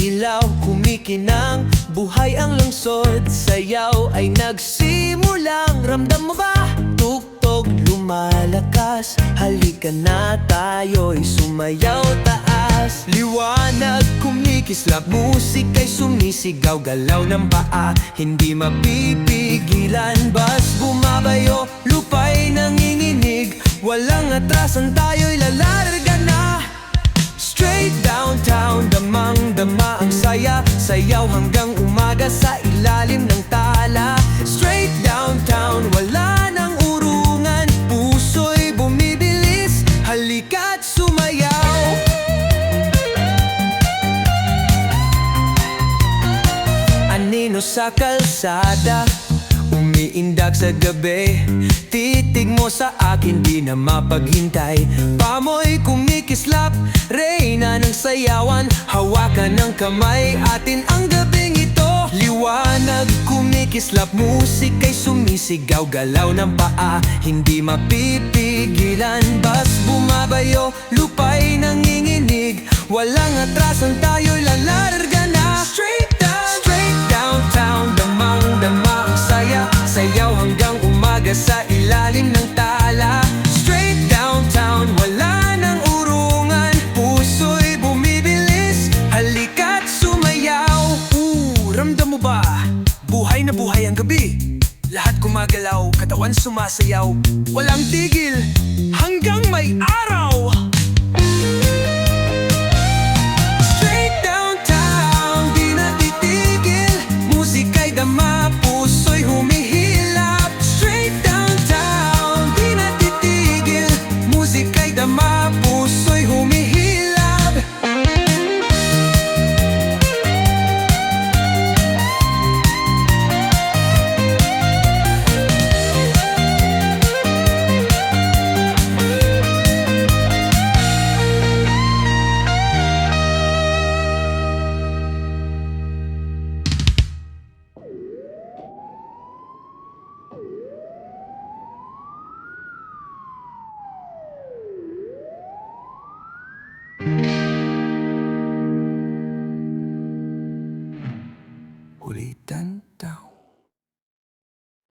ilaw, kumikinang buhay ang lungsod. Sayaw ay nagsimulang, ramdam mo ba? Tuktok lumalakas, halika na tayo'y sumayaw taas. Liwanag kumikislap, musika'y sumisigaw, galaw ng paa, hindi mapipigilan. Bas bumabayo, lupa'y nanginginig, walang atrasan tayo'y lalarga na. Straight downtown, damang-dama ang saya, sayaw hanggang umaga sa ilalim ng tala. Straight downtown, wala nang urungan, puso'y bumibilis, halika't sumayaw. Anino sa kalsada, umiindak sa gabi, titig mo sa akin di na mapaghintay. Pamoy kumikislap, reyna ng sayawan, hawakan ng kamay, atin ang gabing ito. Liwanag kumikislap, musika'y sumisigaw, galaw ng paa, hindi mapipigilan. Bas bumabayo, lupa'y nanginginig, walang atrasan tayo'y lalarga na. Straight downtown, damang-dama ang saya, sayaw hanggang umaga sa ilalim ng tala. Straight downtown, wala nang urungan, puso'y bumibilis, halika't sumayaw. Ramdam mo ba? Buhay na buhay ang gabi, lahat gumagalaw, katawan sumasayaw, walang tigil hanggang may araw.